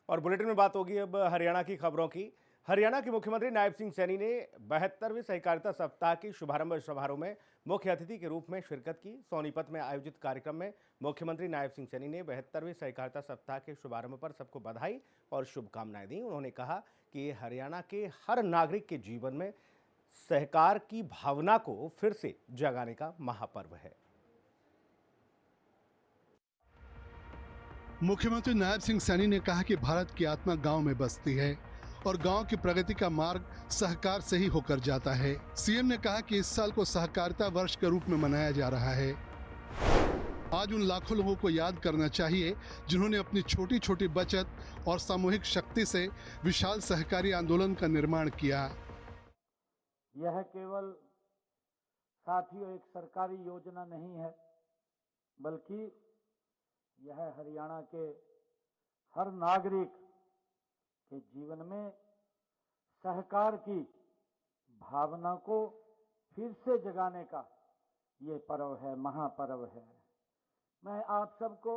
और बुलेटिन में बात होगी अब हरियाणा की खबरों की। हरियाणा के मुख्यमंत्री नायब सिंह सैनी ने 72वें सहकारिता सप्ताह की शुभारंभ समारोह में मुख्य अतिथि के रूप में शिरकत की। सोनीपत में आयोजित कार्यक्रम में मुख्यमंत्री नायब सिंह सैनी ने 72वें सहकारिता सप्ताह के शुभारंभ पर सबको बधाई और शुभकामनाएं दी। उन्होंने कहा कि ये हरियाणा के हर नागरिक के जीवन में सहकार की भावना को फिर से जगाने का महापर्व है। मुख्यमंत्री नायब सिंह सैनी ने कहा कि भारत की आत्मा गांव में बसती है और गांव की प्रगति का मार्ग सहकार से ही होकर जाता है। सीएम ने कहा कि इस साल को सहकारिता वर्ष के रूप में मनाया जा रहा है। आज उन लाखों लोगों को याद करना चाहिए जिन्होंने अपनी छोटी छोटी बचत और सामूहिक शक्ति से विशाल सहकारी आंदोलन का निर्माण किया। यह केवल साथियों एक सरकारी योजना नहीं है, बल्कि यह हरियाणा के हर नागरिक के जीवन में सहकार की भावना को फिर से जगाने का ये पर्व है, महापर्व है। मैं आप सबको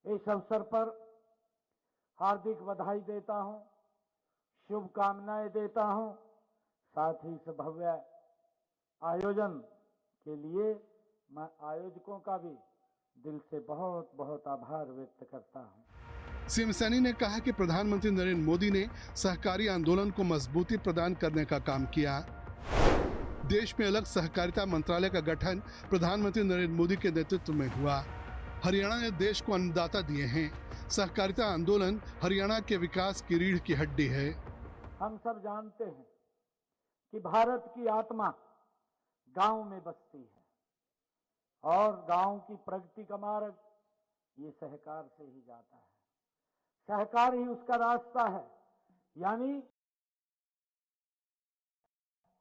इस अवसर पर हार्दिक बधाई देता हूं, शुभकामनाएं देता हूं। साथ ही इस भव्य आयोजन के लिए मैं आयोजकों का भी दिल से बहुत बहुत आभार व्यक्त करता हूं। सीएम सैनी ने कहा कि प्रधानमंत्री नरेंद्र मोदी ने सहकारी आंदोलन को मजबूती प्रदान करने का काम किया। देश में अलग सहकारिता मंत्रालय का गठन प्रधानमंत्री नरेंद्र मोदी के नेतृत्व में हुआ। हरियाणा ने देश को अन्नदाता दिए हैं। सहकारिता आंदोलन हरियाणा के विकास की रीढ़ की हड्डी है। हम सब जानते हैं कि भारत की आत्मा गांव में बसती है और गांव की प्रगति का मार्ग ये सहकार से ही जाता है। सहकार ही उसका रास्ता है, यानी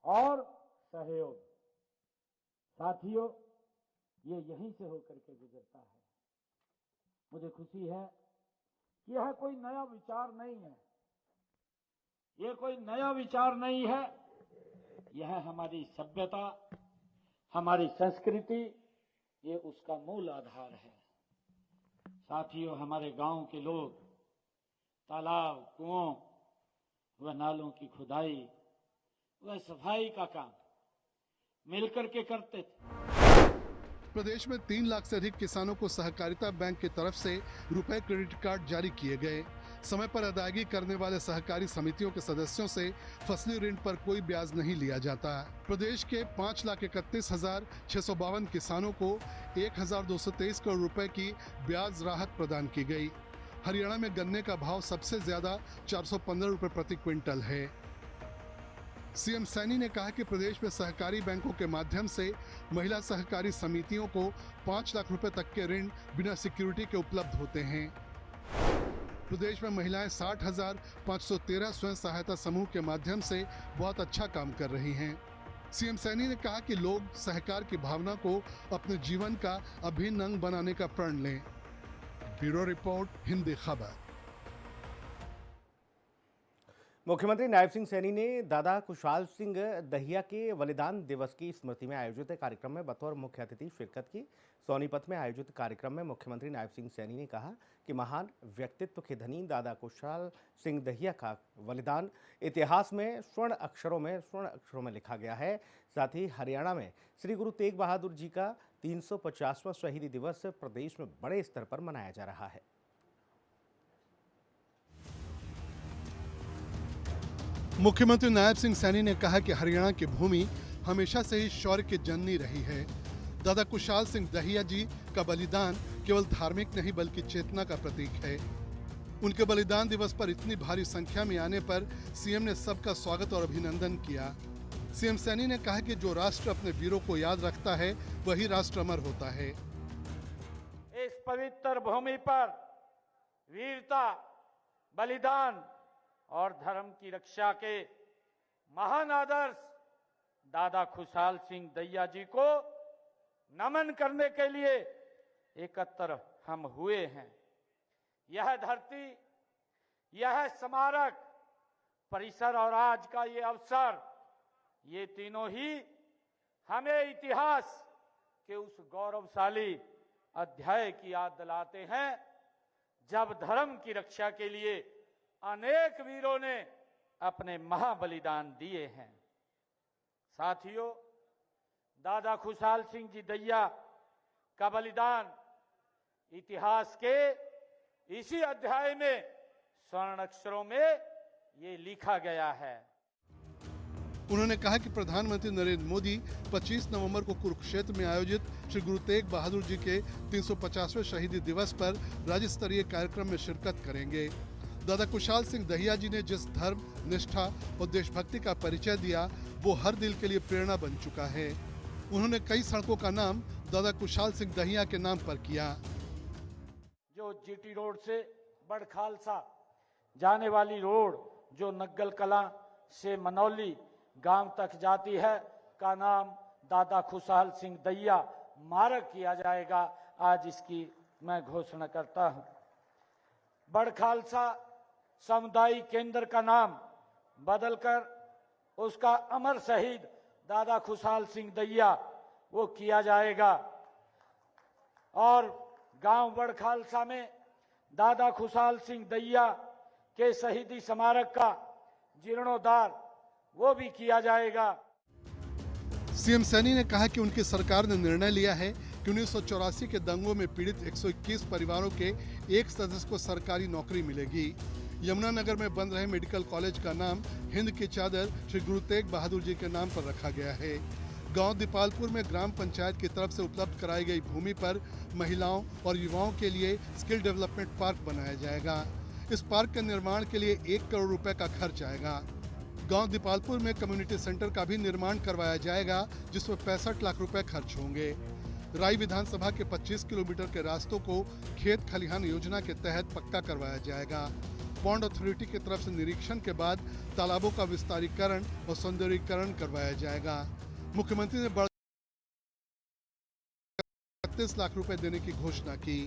और सहयोग। साथियों, ये यहीं से होकर के गुजरता है। मुझे खुशी है कि यह कोई नया विचार नहीं है, ये कोई नया विचार नहीं है। यह हमारी सभ्यता, हमारी संस्कृति, ये उसका मूल आधार है। साथियों, हमारे गांव के लोग तालाब, कुओं व नालों की खुदाई व सफाई का काम मिलकर के करते थे। प्रदेश में 3 लाख से अधिक किसानों को सहकारिता बैंक की तरफ से रुपए क्रेडिट कार्ड जारी किए गए। समय पर अदायगी करने वाले सहकारी समितियों के सदस्यों से फसली ऋण पर कोई ब्याज नहीं लिया जाता। प्रदेश के 5,31,652 किसानों को 1,223 करोड़ रुपए की ब्याज राहत प्रदान की गई। हरियाणा में गन्ने का भाव सबसे ज्यादा 415 रुपए प्रति क्विंटल है। सीएम सैनी ने कहा कि प्रदेश में सहकारी बैंकों के माध्यम से महिला सहकारी समितियों को 5 लाख रुपए तक के ऋण बिना सिक्योरिटी के उपलब्ध होते हैं। प्रदेश में महिलाएं 60,513 स्वयं सहायता समूह के माध्यम से बहुत अच्छा काम कर रही हैं। सीएम सैनी ने कहा कि लोग सहकार की भावना को अपने जीवन का अभिन्न अंग बनाने का प्रण लें। ब्यूरो रिपोर्ट, हिंदी खबर। मुख्यमंत्री नायब सिंह सैनी ने दादा कुशाल सिंह दहिया के बलिदान दिवस की स्मृति में आयोजित कार्यक्रम में बतौर मुख्य अतिथि शिरकत की। सोनीपत में आयोजित कार्यक्रम में मुख्यमंत्री नायब सिंह सैनी ने कहा कि महान व्यक्तित्व के धनी दादा कुशाल सिंह दहिया का बलिदान इतिहास में स्वर्ण अक्षरों में लिखा गया है। साथ ही हरियाणा में श्री गुरु तेग बहादुर जी का 350वां शहीदी दिवस प्रदेश में बड़े स्तर पर मनाया जा रहा है। मुख्यमंत्री नायब सिंह सैनी ने कहा कि हरियाणा की भूमि हमेशा से ही शौर्य की जननी रही है। दादा कुशाल सिंह दहिया जी का बलिदान केवल धार्मिक नहीं बल्कि चेतना का प्रतीक है। उनके बलिदान दिवस पर इतनी भारी संख्या में आने पर सीएम ने सबका स्वागत और अभिनंदन किया। सीएम सैनी ने कहा कि जो राष्ट्र अपने वीरों को याद रखता है वही राष्ट्र अमर होता है। इस पवित्र भूमि पर वीरता, बलिदान और धर्म की रक्षा के महान आदर्श दादा खुशाल सिंह दहिया जी को नमन करने के लिए एकत्र हम हुए हैं। यह धरती, यह स्मारक परिसर और आज का ये अवसर, ये तीनों ही हमें इतिहास के उस गौरवशाली अध्याय की याद दिलाते हैं जब धर्म की रक्षा के लिए अनेक वीरों ने अपने महाबलिदान दिए हैं। साथियों, दादा खुशहाल सिंह जी दैया का बलिदान इतिहास के इसी अध्याय में स्वर्ण अक्षरों में ये लिखा गया है। उन्होंने कहा कि प्रधानमंत्री नरेंद्र मोदी 25 नवंबर को कुरुक्षेत्र में आयोजित श्री गुरु तेग बहादुर जी के 350वें शहीदी दिवस पर राज्य स्तरीय कार्यक्रम में शिरकत करेंगे। दादा खुशहाल सिंह दहिया जी ने जिस धर्म, निष्ठा और देशभक्ति का परिचय दिया, वो हर दिल के लिए प्रेरणा बन चुका है। उन्होंने कई सड़कों का नाम दादा खुशहाल सिंह दहिया के नाम पर किया। जो जीटी रोड से बड़खालसा जाने वाली रोड जो नग्गल कलां से मनौली गांव तक जाती है, का नाम दादा खुशहाल सिंह दहिया मार्ग किया जाएगा। आज इसकी मैं घोषणा करता हूं। बड़खालसा सामुदायिक केंद्र का नाम बदलकर उसका अमर शहीद दादा खुशहाल सिंह दहिया वो किया जाएगा। और गांव बड़खालसा में दादा खुशहाल सिंह दहिया के शहीदी स्मारक का जीर्णोद्धार वो भी किया जाएगा। सीएम सैनी ने कहा कि उनकी सरकार ने निर्णय लिया है कि 1984 के दंगों में पीड़ित 121 परिवारों के एक सदस्य को सरकारी नौकरी मिलेगी। यमुनानगर में बन रहे मेडिकल कॉलेज का नाम हिंद की चादर श्री गुरु तेग बहादुर जी के नाम पर रखा गया है। गांव दीपालपुर में ग्राम पंचायत की तरफ से उपलब्ध कराई गई भूमि पर महिलाओं और युवाओं के लिए स्किल डेवलपमेंट पार्क बनाया जाएगा। इस पार्क के निर्माण के लिए 1 करोड़ रुपए का खर्च आएगा। गांव दीपालपुर में कम्युनिटी सेंटर का भी निर्माण करवाया जाएगा, जिसमें 65 लाख रुपए खर्च होंगे। राई विधानसभा के 25 किलोमीटर के रास्तों को खेत खलिहान योजना के तहत पक्का करवाया जाएगा। पॉन्ड अथॉरिटी की तरफ से निरीक्षण के बाद तालाबों का विस्तारीकरण और सौंदर्यीकरण करवाया जाएगा। मुख्यमंत्री ने 32 लाख रुपए देने की घोषणा की।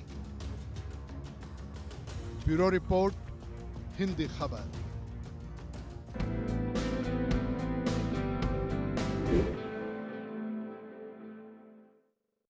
ब्यूरो रिपोर्ट, हिंदी खबर।